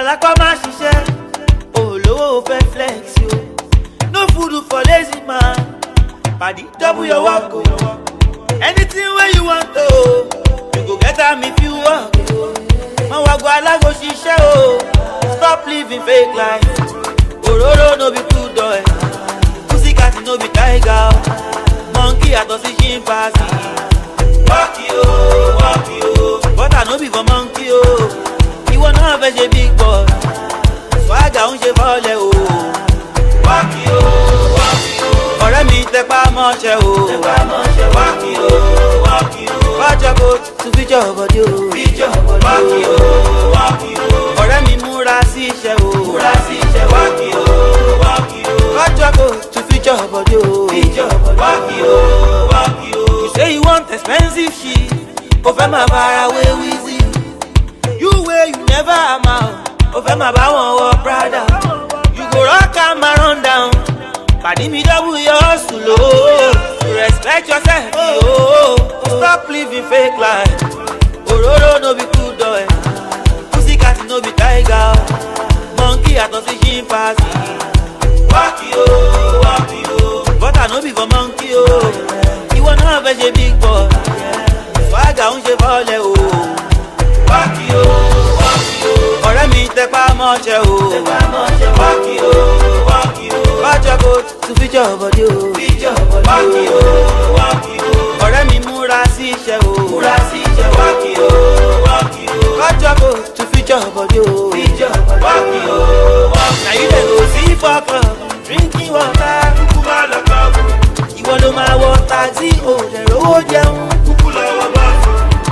alápá má ṣiṣẹ́, olówó fẹ́ flex yo. No food for lazy man, paddy double your work o. Anything where you want to, you go get am if you work. Má wá go alágo ṣiṣẹ́ o, stop living fake life. Òróró no be good boy, pussycat no be tiger, monkey àtọ̀ sí chimpanzee. Walk yo, butter no be for monkey o. Ìwọ náà fẹ́ ṣe big boy, swagger ń ṣe fọ́lẹ̀ o. Walk yo, ọ̀rẹ́ mi tẹpá mọ́ṣẹ́ o. Walk yo, watch your coat to feature your body o. Walk yo, ọ̀rẹ́ mi múra sí iṣẹ́ o. Walk yo, watch your coat to feature your body o. Walk yo, you say you want expensive shit, o fẹ́ máa bára wé wíìzì. You way you never amount, o fẹ́ máa bá wọn wọ Prada. You go rock am and run down, pàdé mi double your hustle o. Respect yourself yo, stop living fake life. Òróró no be good boy, pussycat no be tiger, monkey àtọ̀ sí chimpanzee. Walk yo, butter no be for monkey o. Ìwọ náà fẹ́ ṣe big boy, swagger ń ṣe fọ́lẹ̀ o. Walk yo, ọ̀rẹ́ mi tẹpá mọ́ṣẹ́ o. Walk yo, watch your coat to feature your body o. Walk yo, ọ̀rẹ́ mi múra sí iṣẹ́ o. Walk yo, watch your coat to feature your body o. Walk yo, na you dey go see for club, drinking water. Ìwọ ló máa wọ taxi o, lè rówó jẹun.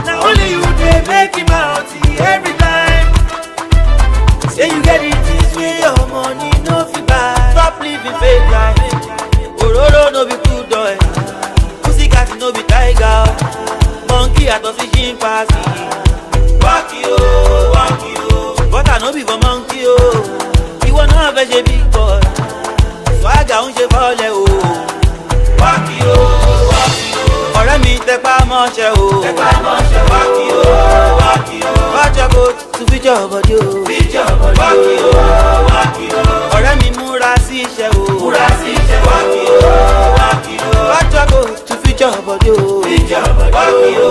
Na only you dey make him out every time. Say you get it this way, your money no fit buy. Stop living fake life. Òróró no be good boy, pussycat no be tiger, monkey àtọ̀ sí chimpanzee. Walk yo, butter no be for monkey o. Ìwọ náà fẹ́ ṣe big boy, swagger ń ṣe fọ́lẹ̀ o. Walk yo, ọ̀rẹ́ mi tẹpá mọ́ṣẹ́ o. Walk yo, watch your coat to feature your body o. Walk yo, ọ̀rẹ́ mi múra sí iṣẹ́ o. Walk yo, watch your coat to feature your body o. Walk yo,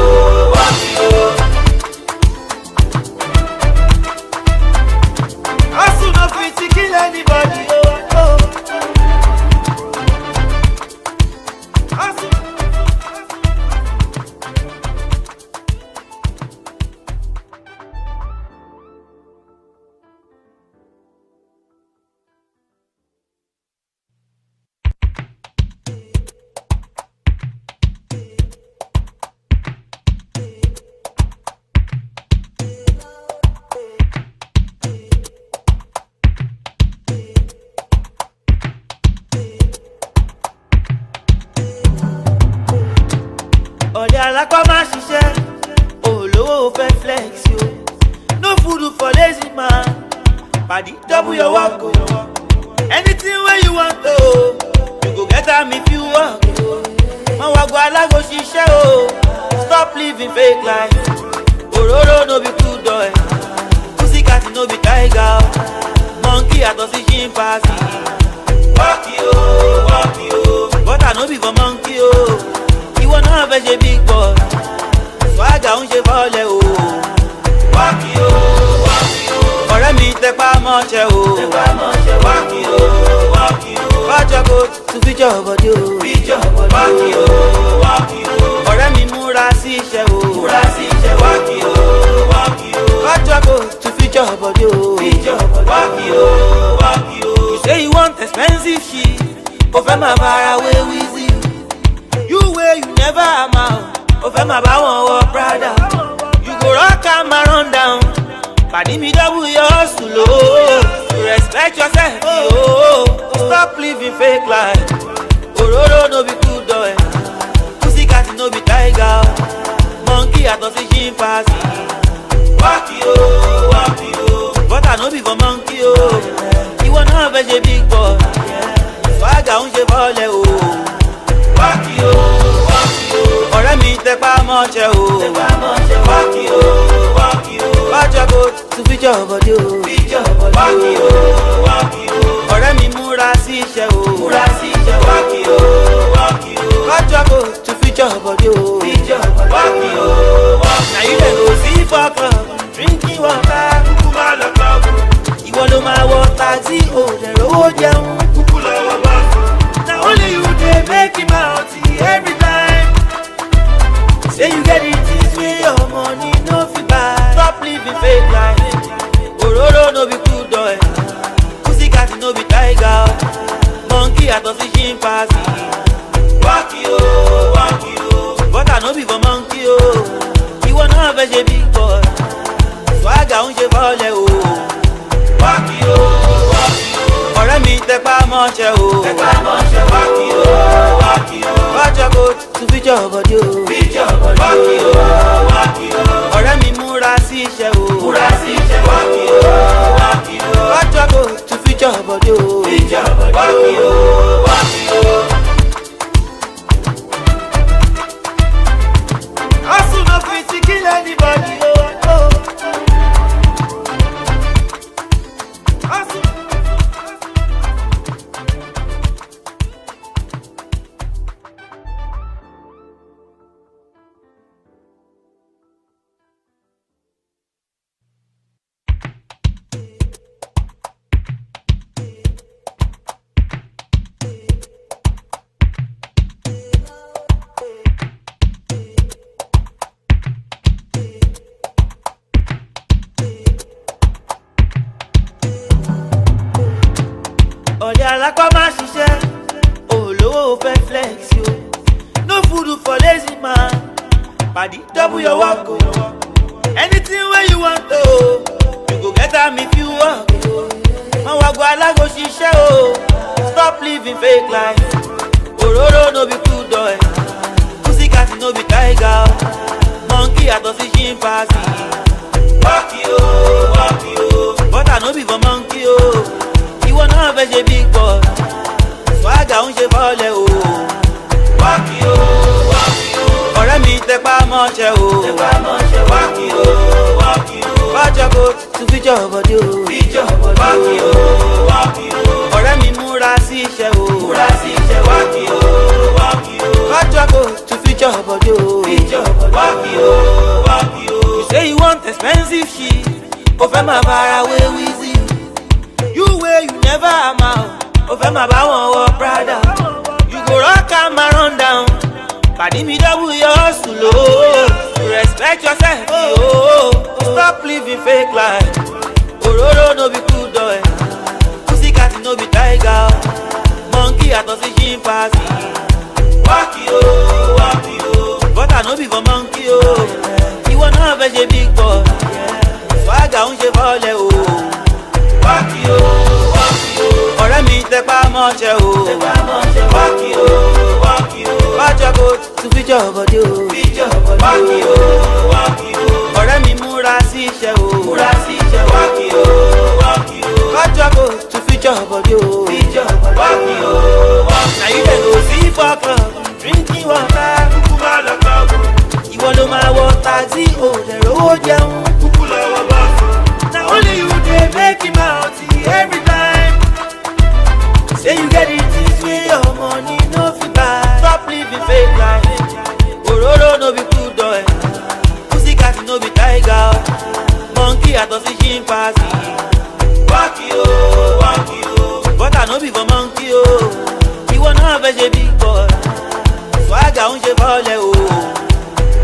hustle no fit to kill anybody o. Ọ̀lẹ alápá má ṣiṣẹ́, olówó fẹ́ flex yo. No food for lazy man, paddy double your work o. Anything where you want to, you go get am if you work. Má wá go alágo ṣiṣẹ́ o, stop living fake life. Òróró no be good boy, pussycat no be tiger, monkey àtọ̀ sí chimpanzee. Walk yo, butter no be for monkey o. Ìwọ náà fẹ́ ṣe big boy, swagger ń ṣe fọ́lẹ̀ o. Walk yo, ọ̀rẹ́ mi tẹpá mọ́ṣẹ́ o. Walk yo, watch your coat to feature your body o. Walk yo, ọ̀rẹ́ mi múra sí iṣẹ́ o. Walk yo, watch your coat to feature your body o. Walk yo, you say you want expensive shit, o fẹ́ máa bára wé wíìzì. You way you never amount, o fẹ́ máa bá wọn wọ Prada. You go rock am and run down, pàdé mi double your hustle o. Respect yourself yo, stop living fake life. Òróró no be good boy, pussycat no be tiger, monkey àtọ̀ sí chimpanzee. Walk yo, butter no be for monkey o. Ìwọ náà fẹ́ ṣe big boy, swagger ń ṣe fọ́lẹ̀ o. Walk yo, ọ̀rẹ́ mi tẹpá mọ́ṣẹ́ o. Walk yo, watch your your coat to fit your body, fit your body. Walk you, ọ̀rẹ́ mi múra sí iṣẹ́ o, múra sí iṣẹ́. Walk you, cut your coat to fit your body, fit your body. Now you dey go see for club, drinking water, kúkú má lọ club. Ìwọ ló máa wọ taxi, o dẹ̀ rówó jẹun, kúkú lọ wọ bọ́ọ̀sì. Na only you dey make him out every time. Say you get it this way, your money no fit buy. Stop living fake life. Ororo no be good boy. Pussycat no be tiger. Monkey at a fishing party. Walk you, but I no be for monkey oh. You wanna have a big boy. Swagger on je vole oh. Walk you. Ọ̀rẹ́ mi tẹpá mọ́ṣẹ́ o. Tẹpá mọ́ṣẹ́ walk you. Watch your coat to fit your body o. Fit your body. Walk you. Ọ̀rẹ́ mi múra sí iṣẹ́ o. Múra sí iṣẹ́ walk you. Watch your coat to fit your body o. Fit your body. Walk you. Hustle no fit to kill anybody oh. Hustle. Ọ̀dẹ̀ alápá máa ṣiṣẹ́, olówó fẹ́ flex yo. No food for lazy man, pàdí double your work o. Anything wey you want o, you go get am if you work o. Wọ́n wá gbọ́ alágò ṣiṣẹ́ o, stop living fake life. Òróró no be good boy, pussycat no be tiger. Monkey àtọ̀ sí chimpanzee. Walk you, but I no be for monkey o. Ìwọ náà fẹ́ ṣe big boy, swagger ń ṣe fọ́lẹ̀ o. Walk you, ọ̀rẹ́ mi tẹpá mọ́ṣẹ́ o. Tẹpá mọ́ṣẹ́ walk you. Watch your coat to fit your body o. Fit your body. Walk you. Ọ̀rẹ́ mi múra sí iṣẹ́ o. Múra sí iṣẹ́ walk you. Watch your coat to fit your body o. Fit your body. Walk you. You say you want expensive shit, o fẹ́ máa fara wé wíìzì. You way you never am out. O fẹ́ máa bá wọn wọ Prada. You go rock am and run down. Pàdí mi double your hustle oh. Respect yourself oh. Stop living fake life. Òróró no be good boy, pussycat no be tiger. Monkey àtọ̀ sí chimpanzee. Walk you, but I no be for monkey oh. Ìwọ náà fẹ́ ṣe big boy, swagger ń ṣe fọ́lẹ̀ o. Walk you, ọ̀rẹ́ mi tẹpá mọ́ṣẹ́ o. Tẹpá mọ́ṣẹ́ walk you. Watch your coat to fit your body o. Fit your body. Walk you. Ọ̀rẹ́ mi múra sí iṣẹ́ o. Múra sí iṣẹ́ walk you. Watch your coat to fit your body o. Fit your body. Now you dey go see for club, drinking water, kúkú má lọ club. Ìwọ ló máa wọ taxi, o dẹ̀ rówó jẹun, kúkú lọ wọ bọ́ọ̀sì. Na only you dey make him out every time. Say you get it this way, your money no fit buy. Stop living fake life. Òróró no be good boy, pussycat no be tiger. Monkey àtọ̀ sí chimpanzee. Walk you, but I no be for monkey o. Ìwọ náà fẹ́ ṣe big boy, swagger ń ṣe fọ́lẹ̀ o.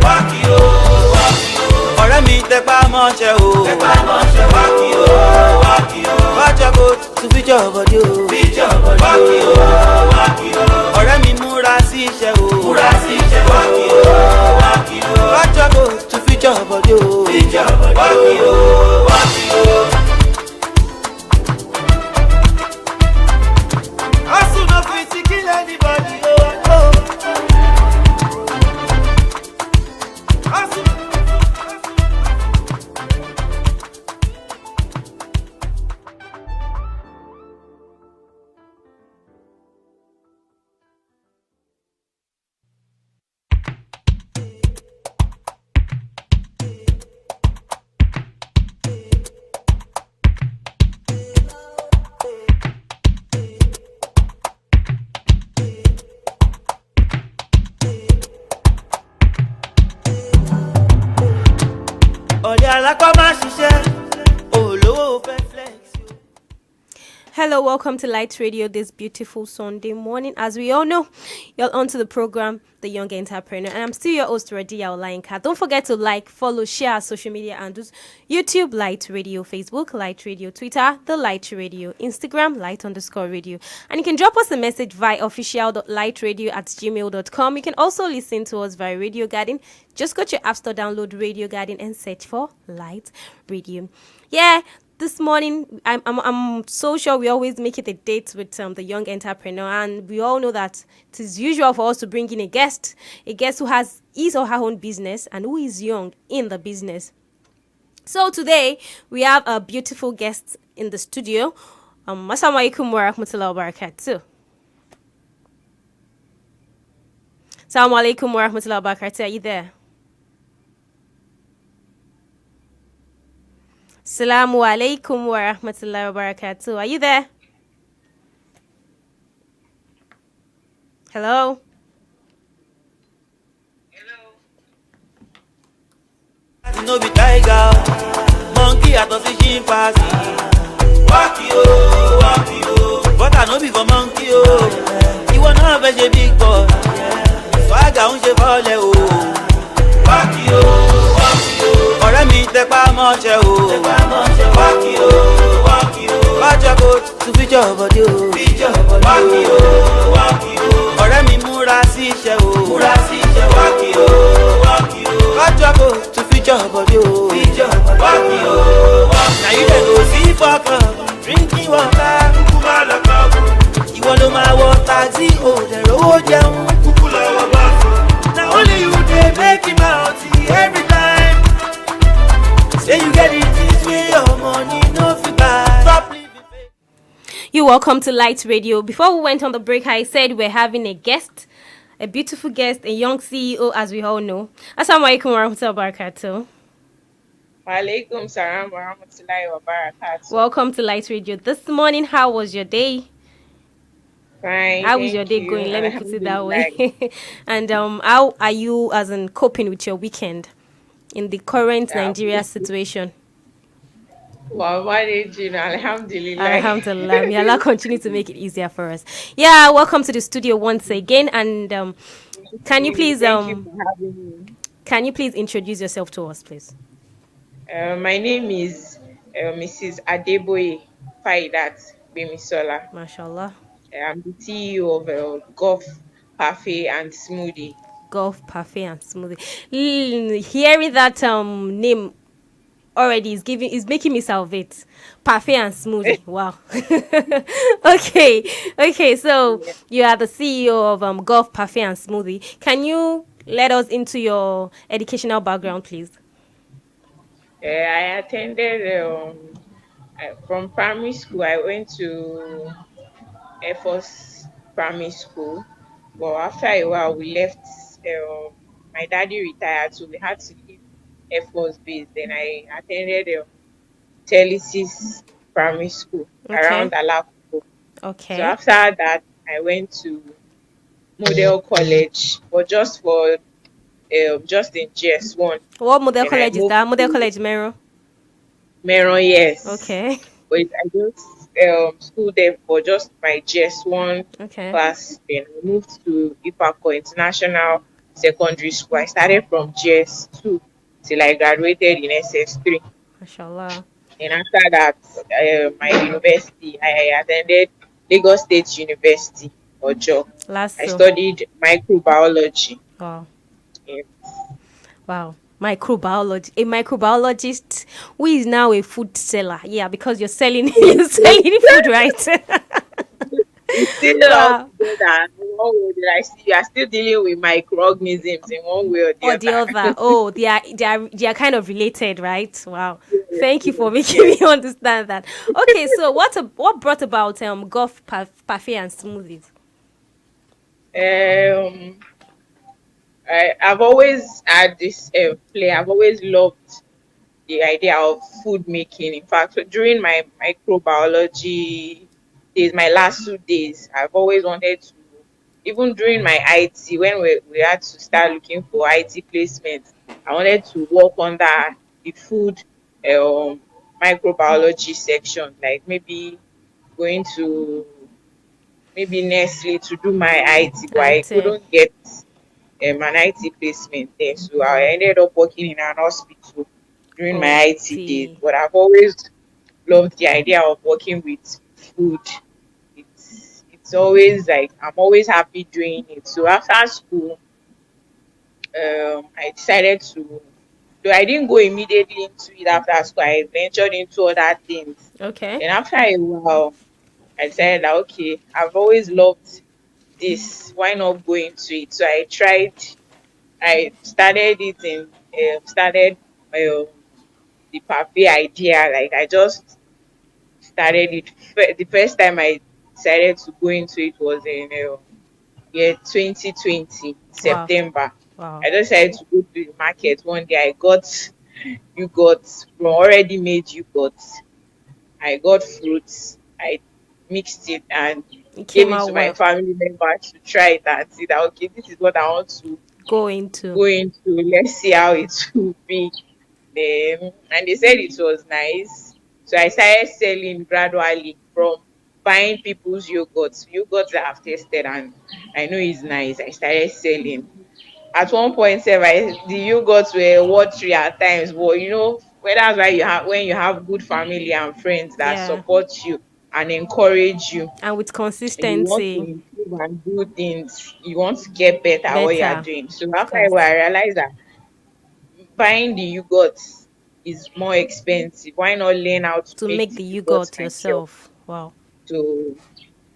Walk you, ọ̀rẹ́ mi tẹpá mọ́ṣẹ́ o. Tẹpá mọ́ṣẹ́ walk you. Watch your coat to fit your body o. Fit your body. Walk you. Ọ̀rẹ́ mi múra sí iṣẹ́ o. Múra sí iṣẹ́ walk you. Watch your coat to fit your body o. Fit your body. Walk you. Hustle no fit to kill anybody oh. Hustle. ọ̀lẹ́ alápá má ṣiṣẹ́ olówó fẹ́ flex o. Hello, welcome to Light Radio this beautiful Sunday morning. As we all know, you're on to the program, The Young Entrepreneur, and I'm still your host, RODIYA OLAYINKA. Don't forget to like, follow, share our social media handles: YouTube, Light Radio; Facebook, Light Radio; Twitter, The Light Radio; Instagram, Light_Radio. And you can drop us a message via official.lightradio@gmail.com. You can also listen to us via Radio Garden. Just go to your App Store, download Radio Garden, and search for Light Radio. Yeah. This morning, I'm so sure we always make it a date with the young entrepreneur, and we all know that it is usual for us to bring in a guest who has his or her own business and who is young in the business. So today we have a beautiful guest in the studio. Assalamu alaikum wa rahmatullahi wa barakatuh. Assalamu alaikum wa rahmatullahi wa barakatuh. Are you there? Assalamu alaikum wa rahmatullahi wa barakatuh. Are you there? Hello? No be tiger, monkey àtọ̀ sí chimpanzee. Wákì o, wákì o, but I no be for monkey o. Ìwọ náà fẹ́ ṣe big boy, swagger ń ṣe fọ́lẹ̀ o. Wákì o, wákì o, ọ̀rẹ́ mi tẹpá mọ́ṣẹ́ o. Wákì o, wákì o, wájà kó tún fíjọ́ bọ̀dé o. Wákì o, wákì o, ọ̀rẹ́ mi múra sí iṣẹ́ o. Wákì o, wákì o, wájà kó tún fíjọ́ bọ̀dé o. Wákì o, na you dey go see for club drinking water. Kúkú má lọ club o. Ìwọ ló máa wọ taxi o, dẹ̀ rówó jẹun. Kúkú lọ wọ bọ́ọ̀sì. Na only you dey make him out every time. Say you get it this way, your money no fit buy. Stop living fake. You're welcome to Light Radio. Before we went on the break, I said we're having a guest, a beautiful guest, a young CEO, as we all know. Assalamu alaikum wa rahmatullahi wa barakatuh. Walaikum salam wa rahmatullahi wa barakatuh. Welcome to Light Radio. This morning, how was your day? Fine. How is your day thank going? you. Let me put it that way. Alhamdulillah. And how are you, as in, coping with your weekend in the current Yeah. Nigeria situation? Well, managing, alhamdulillah. Alhamdulillah. May Allah continue to make it easier for us. Yeah, welcome to the studio once again. And can you please Thank you for having me. can you please introduce yourself to us, please? My name is Mrs. ADEBOYE FAIDAT GBEMISOLA. MashaAllah. I'm the CEO of Golf Parfait and Smoothie. Golf, parfait, and smoothie. Hearing that name already is making me salivate. Parfait and smoothie. Wow. Okay. So you are the CEO of Golf, Parfait, and Smoothie. Can you let us into your educational background, please? I attended from primary school. I went to Air Force Primary School, but after a while we left. My daddy retired, so we had to leave Air Force Base. Then I attended Telesis Primary School around Alakubo. Okay. So after that, I went to Model College, but just in GS1. What model Then I college is moved that? Model to College Mero. Meron, yes. Okay. But I just school there for just my GS1 Okay. class. Then I moved to Ipako International Secondary School. I started from GS2 till I graduated in SS3. MashaAllah. And after that, my university, I attended Lagos State University, Ojo. I So. studied microbiology. Wow. Yeah. Wow. Microbiology. A microbiologist who is now a food seller. Yeah, because you're selling food, right? It's still Wow. that in one way that I see you are still dealing with microorganisms in one way or the Or other. the other. Oh, they are kind of related, right? Wow. Thank you for making me understand that. Okay, so what brought about Golf, Parfait, and Smoothies? I've always had this play. I've always loved the idea of food making. In fact, so during my microbiology days, my last 2 days, I've always wanted to, even during my IT, when we had to start looking for IT placements, I wanted to work under the food um microbiology section, like maybe going to maybe Nestle to do my IT, but I IT. couldn't get an IT placement there. So I Wow. ended up working in an hospital during my IT days. Okay. But I've always loved the idea of working with food. It's always like I'm always happy doing it. So after school, I decided to, though I didn't go immediately into it after school, I ventured into other things. Okay. Then after a while, I decided that okay, I've always loved this. Why not go into it? So I tried. I started it in started um, the parfait idea. Like I just started it. The first time I decided to go into it was in year 2020 Wow. September. Wow. I just decided to go to the market one day. I got yogurt from already made yogurt. I got fruits. I mixed it and It gave came it out to my well. family members to try it and see that okay, this is what I want to Go into. go into. Let's see how it will be. And they said it was nice. So I started selling gradually from buying people's yogurts that I've tasted and I know it's nice. I started selling. At one point, the yogurts were watery at times, but well, that's why when you have good family and friends that Yeah. support you and encourage you, And with and you want to consistency, improve and do things, you want to get better at what you are better. doing. So Of after a course. while, I realized that buying the yogurts is more expensive. Why not learn how to To make make the the yogurts yogurt myself? yourself. Wow. So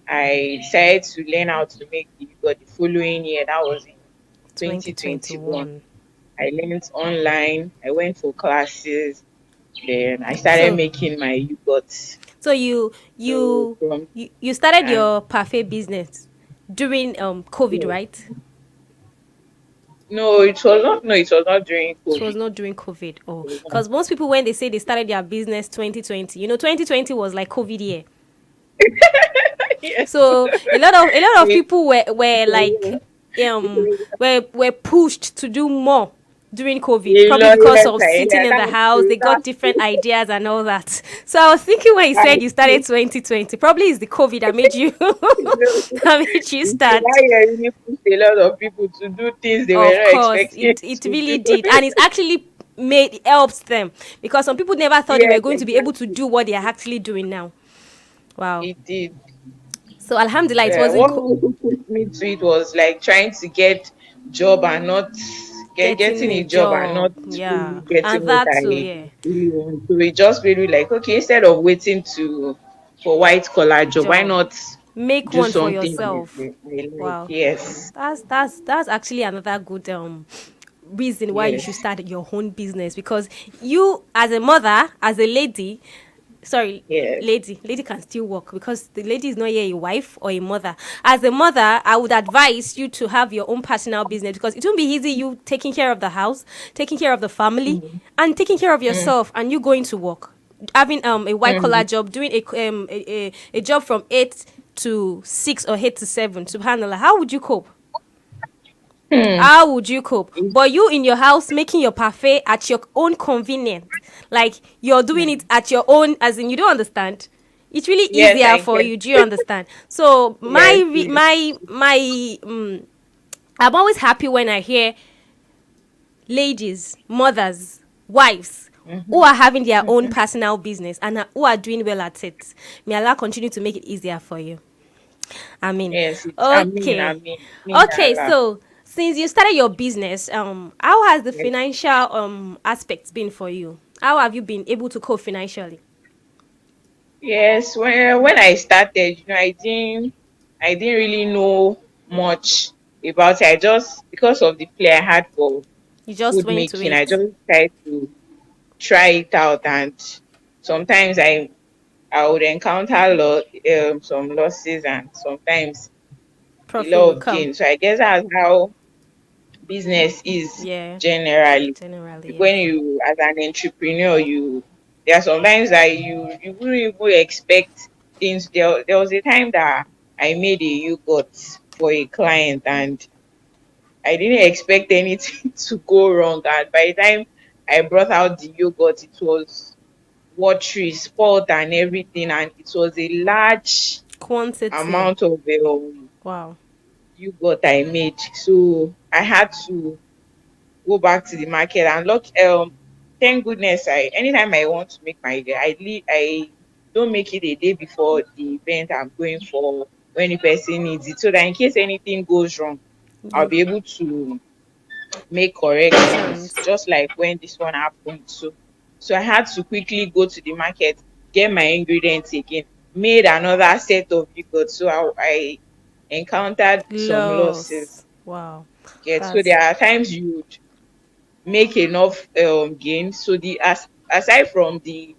I decided to learn how to make the yogurt the following year. That was in 2021. 2021. I learned online. I went for classes. Then I started So making my yogurts. so So from you started and your parfait business during COVID, yeah. right? No, it was not. No, it was not during It was COVID. not during COVID. Oh, It was not. because most people when they say they started their business 2020, 2020 was like COVID year. Yes. So a lot of It, people were like it was were pushed to do more during COVID, a probably lot. because Yes, of sitting yeah, in the that's house. true. They got different ideas and all that. So I was thinking when you said That's you started true. 2020, probably it's the COVID that made you You know, that made you that start. year really pushed a lot of people to do things they were Of not course, expecting it to really do. did, and it's actually made helped them because some people never thought they were Yes, going to be able to exactly. do what they are actually doing now. Wow. It did. So Alhamdulillah, it Yeah. wasn't What also pushed me to it was like trying to get job and not getting getting a a job and not job. Yeah, really getting and what that too. I Yeah, really want. So it just really like okay, instead of waiting to for white collar job, why job. not Make do one for something yourself. I like? Wow, Yes. that's actually another good reason why you should Yes. start your own business, because you as a mother, as a lady, sorry, Yes. lady can still work because the lady is not here a wife or a mother. As a mother, I would advise you to have your own personal business because it won't be easy you taking care of the house, taking care of the family, Mm, and taking care of mm, yourself, and you going to work, having a white collar mm, job, doing a job from 8 to 6 or 8 to 7. Subhanallah, how would you cope? mm. How would you cope? It's- But you in your house making your parfait at your own convenience, like you're doing it mm. at your own, as in you don't understand. It's really Yes, easier I for get. you. Do you understand? So Yes, my yes. I'm always happy when I hear ladies, mothers, wives who Mm-hmm. are having their own Mm-hmm. personal business and who are doing well at it. May Allah continue to make it easier for you. I mean, Yes, it's okay, I mean Allah. So since you started your business, how has the Yes. financial aspects been for you? How have you been able to cope financially? Yes, when I started, I didn't really know much about it. I just because of the play I had for You just food went to making, I it. just tried to try it out and sometimes I would encounter some losses and sometimes a Profit lot will of come. gain. So I guess that's how business is Yeah, generally. generally, When yes. you as an entrepreneur, you there are sometimes that you wouldn't even expect things. There was a time that I made a yogurt for a client and I didn't expect anything to go wrong. And by the time I brought out the yogurt. It was watery, spoiled and everything, and it was a large Quantity. amount of Wow. yogurt I made. So I had to go back to the market and look. Thank goodness, I anytime I want to make my I don't make it a day before the event I'm going for when the person needs it, so that in case anything goes wrong, I'll You be able to make corrections, chance. just like when this one happened. So I had to quickly go to the market, get my ingredients again, made another set of yogurt. So I encountered some losses. Loss. Wow. Yes, so That's there are times you would make enough gain. So aside from the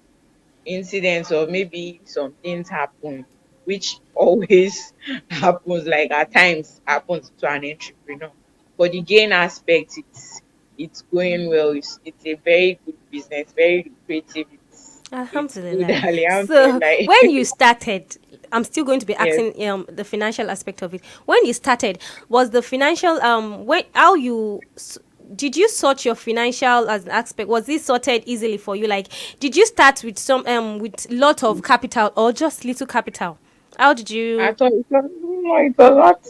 incidents or maybe some things happen, which always happens, like at times happens to an entrepreneur. But the gain aspect, it's going well. It's a very good business, very lucrative. It's good. Alhamdulillah. So Alhamdulillah. when you started, I'm still going to be Yes. asking the financial aspect of it. When you started, was the financial when how you did you sort your financial as an aspect? Was this sorted easily for you? Like, did you start with some with lot of capital or just little capital? How did I you thought it was, no, it was not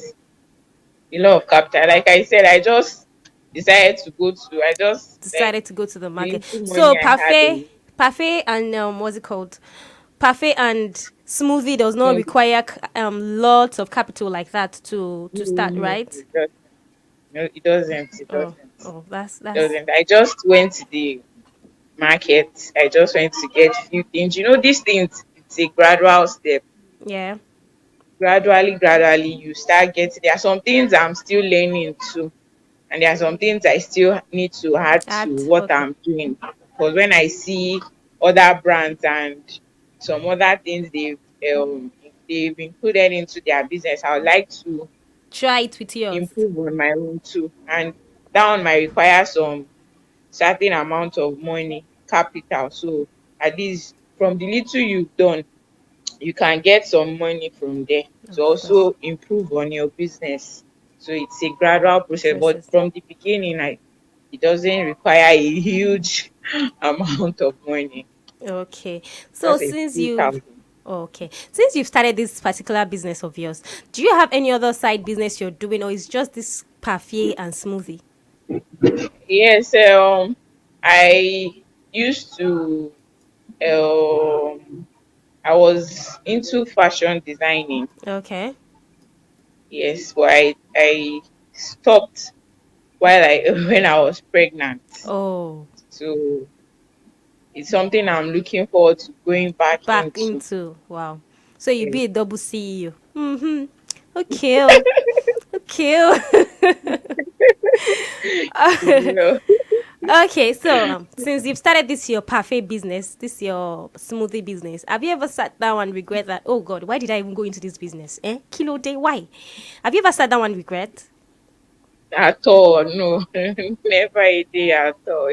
a lot of capital. Like I said, I just decided to go to. I just like decided to go to the the market? little So money I had in parfait and what's it called? Parfait and smoothie does not smoothie. require lots of capital like that to No, start, no, right? it doesn't. No, it doesn't. It Oh, doesn't. oh, It that's doesn't. I just went to the market. I just went to get few things. You know, these things, it's a gradual step. yeah. Gradually, you start getting. There are some things I'm still learning too, and there are some things I still need to add to At what okay, I'm doing. Because when I see other brands and some other things they've included into their business, I would like to try it with yours. improve on my own too. And that one might require some certain amount of money, capital. So at least from the little you've done, you can get some money from there to Of course, also improve on your business. So it's a gradual process, but process. from the beginning, it doesn't require a huge amount of money. Okay. So Just a since few you've thousand. okay, since you've started this particular business of yours, do you have any other side business you're doing, or is just this parfait and smoothie? Yes, I used to I was into fashion designing. Okay. Yes, but I stopped while I when I was pregnant. Oh, So it's something I'm looking forward to going back back into. into wow. So you Yes. be a double CEO. Mm-hmm. Okay. Oh. Okay. You Oh. know, Okay, so since you've started this your parfait business, this your smoothie business, have you ever sat down and regret that? Oh God, why did I even go into this business? Eh, kilo day, why? Have you ever sat down and regret? at all, no, never a day at all.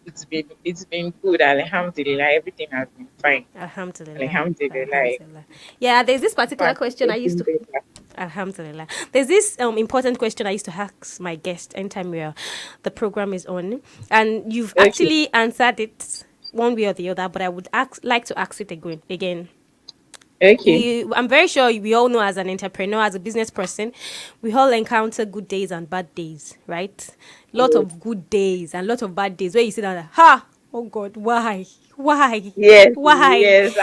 It's been good. Alhamdulillah, everything has been fine. Alhamdulillah, Alhamdulillah. Alhamdulillah. Yeah, there's this In particular fact, question I used getting to. better. Alhamdulillah. There's this important question I used to ask my guest anytime the program is on, and you've Okay, actually answered it one way or the other. But I would like to ask it again. Again, okay. I'm very sure we all know as an entrepreneur, as a business person, we all encounter good days and bad days, right? Lot Yes, of good days and lot of bad days where you sit down like, ha, oh God, why, yes, why? yes,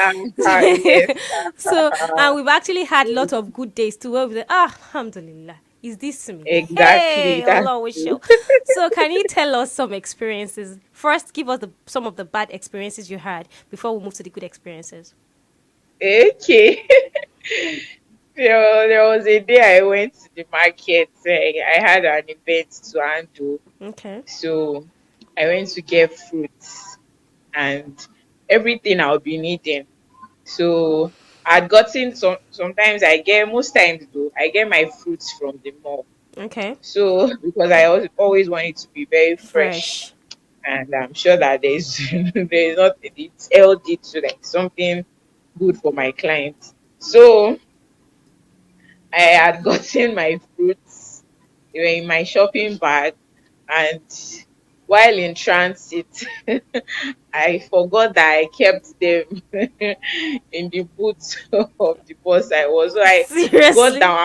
yes. So, and we've actually had lot of good days too where we say, ah, alhamdulillah, is this me? Exactly. Hey, That's Allah wish true. you. So, can you tell us some experiences? First, give us some of the bad experiences you had before we move to the good experiences. Okay. There was a day I went to the market. I had an event to handle. Okay. So I went to get fruits and everything I'll be needing. So I'd gotten sometimes I get most times though, I get my fruits from the mall. Okay. So because I always want it to be very fresh, Fresh. and I'm sure that there's there's not it's healthy to like something good for my clients. So I had gotten my fruits. They were in my shopping bag, and while in transit, I forgot that I kept them in the boot of the bus I was. So I got Seriously? down.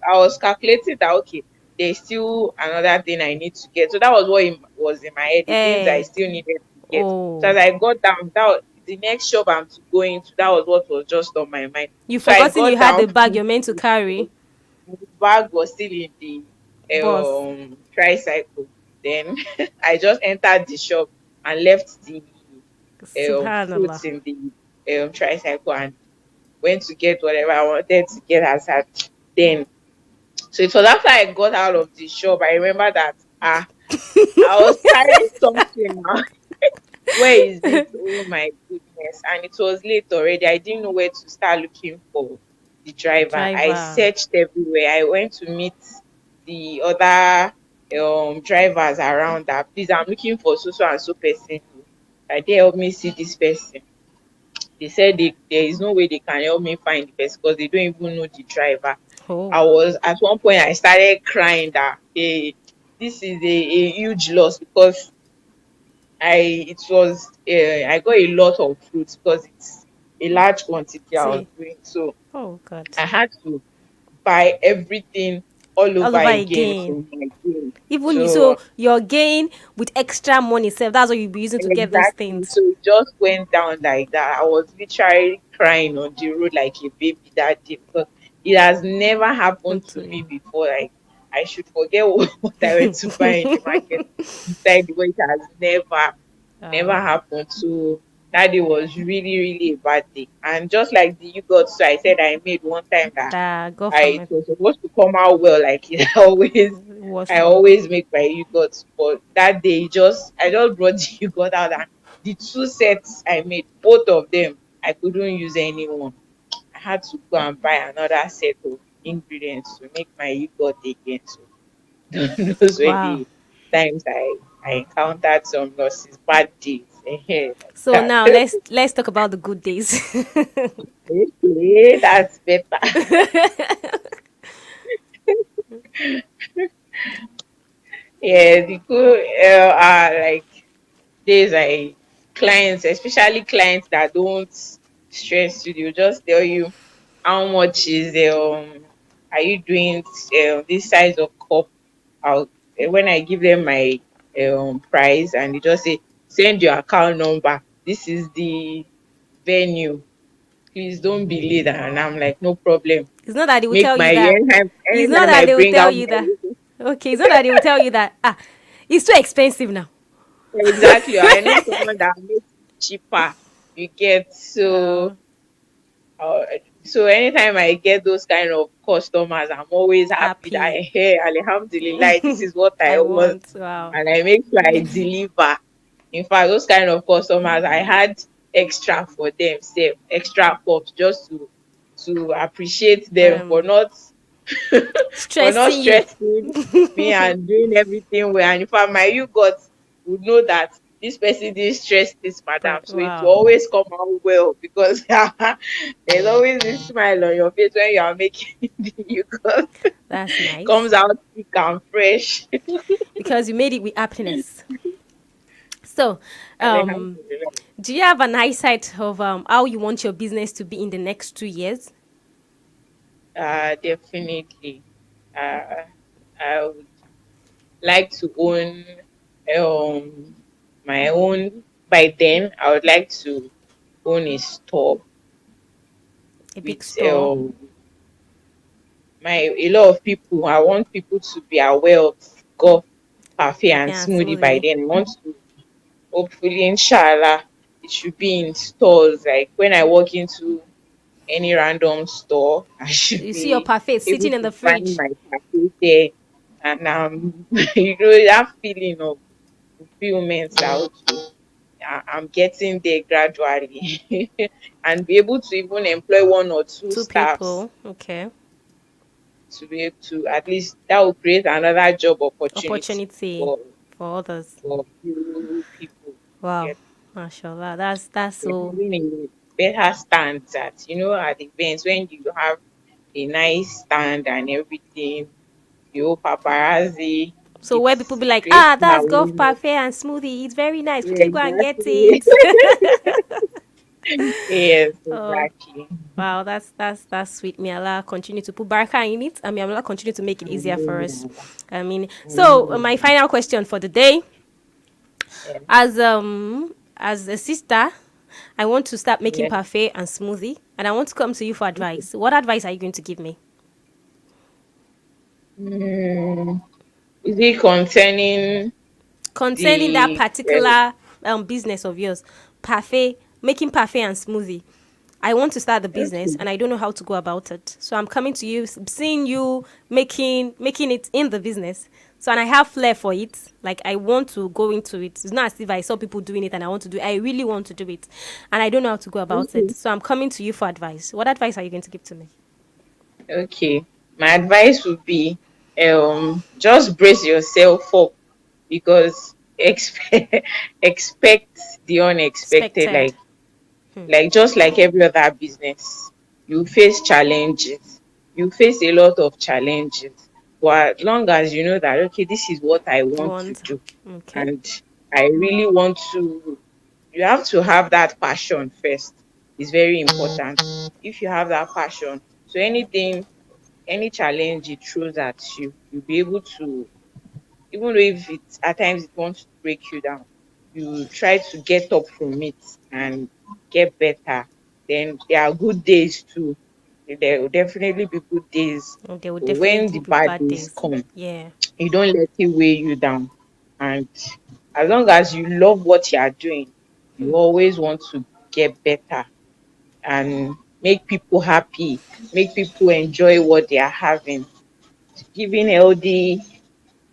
I was calculating that okay, there's still another thing I need to get. So that was what was in my head, the things I Eh. still needed to get. So as Oh. I got down, the next shop I'm to go into, that was what was just on my mind. You So I forgotten you got had down. the bag you're meant to carry? The bag was still in the Boss. tricycle. Then I just entered the shop and left the Subhanallah. fruits in the tricycle and went to get whatever I wanted to get as at then. So it was after I got out of the shop, I remember that I was carrying something now. Where is it? Oh my goodness. And it was late already. I didn't know where to start looking for the driver. I Driver. searched everywhere. I went to meet the other drivers around that. Please, I'm looking for so so and so person. Like they help me see this person. They said there is no way they can help me find the person because they don't even know the driver. Oh. I was at one point I started crying that hey, this is a huge loss because I got a lot of fruits because it's a large quantity I was See. doing. So Oh God. I had to buy everything all All over over again again. from my gain. Even So so, your gain with extra money, self. That's what you'll be using to get those exactly. things. So it just went down like that. I was literally crying on the road like a baby that day because it has never happened to me Okay. before. Like I should forget what I went to buy in the market inside the way it has never Wow. happened. So that day was really, really a bad day. And just like the yogurt, so I said I made one time that That go I from it it. was supposed to come out well, like it Was I wrong. always make my yogurt. But that day I just brought the yogurt out and the two sets I made, both of them, I couldn't use anyone. I had to go and buy another set of ingredients to make my yogurt again. So those were Wow. the times I encountered some losses, bad days. Like So that. now let's talk about the good days. Okay, that's better. Yeah, the good are like days I clients, especially clients that don't stress you, they'll just tell you how much is are you doing this size of cup. I'll when I give them my price and they just say send your account number. This is the venue. Please don't be late. And I'm like, no problem. It's not that they will Make tell my you that. It's not anytime I that they will bring tell out you that. my Okay, it's not that they will tell you that. It's too expensive now. exactly. I know someone that makes it cheaper. You get Uh, uh, so anytime I get those kind of customers, I'm always happy that happy. hey, Alhamdulillah, this is what I I want, want. Wow. and I make sure I deliver. In fact, those kind of customers, I had extra for them, say extra pops just to appreciate them for Um, not for not stressing you. stressing me and doing everything well. And in fact, my yogurt would know that this person didn't stress this madam. But So it will wow, always come out well because there's always this smile on your face when you are making the yogurt. that's nice Comes out thick and fresh. because you made it with happiness. So, um, Alhamdulillah. do you have an eyesight of how you want your business to be in the next 2 years? Definitely. Uh, I would like to own um my own by then I would like to own a store A big with store? my a lot of people. I want people to be aware of golf cafe and Yeah, smoothie by smoothie. then. I want to hopefully inshallah it should be in stores. Like when I walk into any random store, I should You see your be parfait able sitting in to the find fridge. my cafe there. And you know that feeling of fulfillment that okay, I'm getting there gradually and be able to even employ one or two Two staffs people. Okay. to be able to at least that will create another job opportunity Opportunity for for others. few people. Wow. Get Mashallah. That's they're so. having a better stand at at events when you have a nice stand and everything, paparazzi. So where people It's be like, creating that's golf awareness. parfait and smoothie. It's very nice. Yeah, Quickly go and get exactly. it. Yes, Oh, exactly. wow, that's sweet. May Allah continue to put baraka in it, and may Allah continue to make it easier for us. Amen. I mean, so Amen. my final question for the day, Yeah. as a sister, I want to start making Yeah. parfait and smoothie, and I want to come to you for advice. What advice are you going to give me Mm, is it concerning concerning that the particular business of yours, parfait, making parfait and smoothie? I want to start the business okay. and I don't know how to go about it. So I'm coming to you, seeing you making it in the business. So and I have flair for it. Like I want to go into it. It's not as if I saw people doing it and I want to do it. I really want to do it. And I don't know how to go about it. Okay. So I'm coming to you for advice. What advice are you going to give to me? Okay. My advice would be just brace yourself up because expect the unexpected. Expected. Like just like every other business, you face challenges. You face a lot of challenges. But as long as you know that okay, this is what I want to Want. do, Okay. and I really want to, you have to have that passion first. It's very important. If you have that passion, so anything, any challenge it throws at you, you'll be able to, even though if it's at times it wants to break you down, you try to get up from it and get better. Then there are good days too. There will definitely be good days. Oh, there will But when definitely the be bad bad days days. come, Yeah. you don't let it weigh you down. And as long as you love what you are doing, you always want to get better and make people happy, make people enjoy what they are having, giving healthy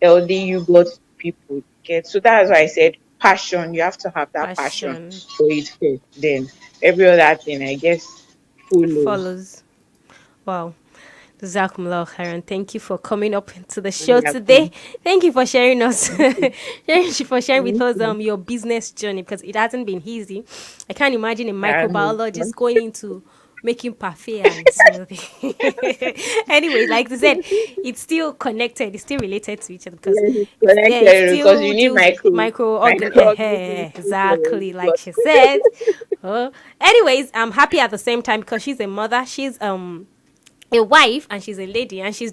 yogurt to people. Get, so that's why I said passion. You have to have that passion Passion for it first. Then every other thing I guess follows. follows. Wow. Jazakumullah khairan. Thank you for coming up to the show Yeah, today. Thank you for sharing us, sharing with thank us you. your business journey because it hasn't been easy. I can't imagine a Yeah, microbiologist going into making parfait and smoothie. Anyway, like I said, it's still connected. It's still related to each other because yes, it's it connected because still you need deals with microorganisms exactly like but she said. Anyways, I'm happy at the same time because she's a mother. She's a wife and she's a lady and yes,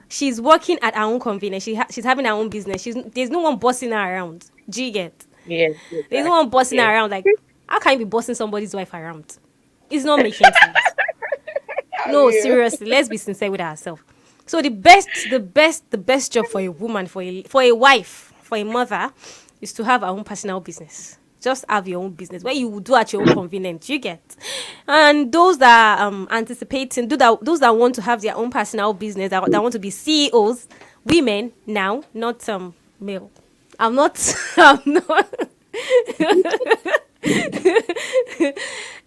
she's working at her own convenience. She's having her own business. There's no one bossing her around. Do you get? yes, There's no one exactly. bossing her Yes. around. Like, how can you be bossing somebody's wife around? It's not making sense. Have No, you? seriously, let's be sincere with ourselves. So the best job for a woman, for a wife, for a mother, is to have her own personal business. Just have your own business where you will do at your own convenience. You get, and those that anticipating, those that want to have their own personal business, that want to be CEOs, women now, not male. I'm not. I'm not.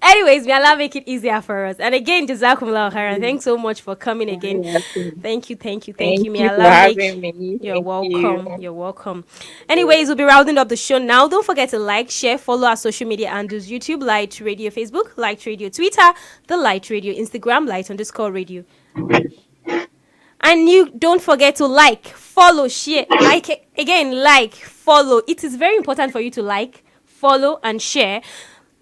Anyways, may Allah make it easier for us. And again, Jazakumullah khairan. Thanks so much for coming again. Yes. Thank you, thank you, thank Thank you. May you for Allah make. having me. You're Thank you. welcome. You're welcome. Anyways, we'll be rounding up the show now. Don't forget to like, share, follow our social media handles: YouTube, Light Radio, Facebook, Light Radio, Twitter, The Light Radio, Instagram, Light_Radio. And you don't forget to like, follow, share. Again, like, follow. It is very important for you to like, follow, and share.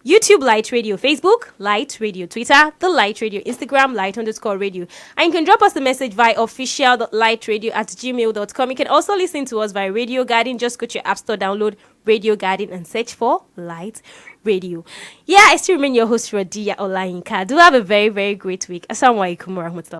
YouTube Light Radio, Facebook Light Radio, Twitter The Light Radio, Instagram Light_Radio. And you can drop us a message via official.lightradio@gmail.com. You can also listen to us via Radio Garden. Just go to your app store, download Radio Garden, and search for Light Radio. Yeah, I still remain your host, RODIYA OLAYINKA. Do have a very, very great week. Assalamu alaikum warahmatullahi.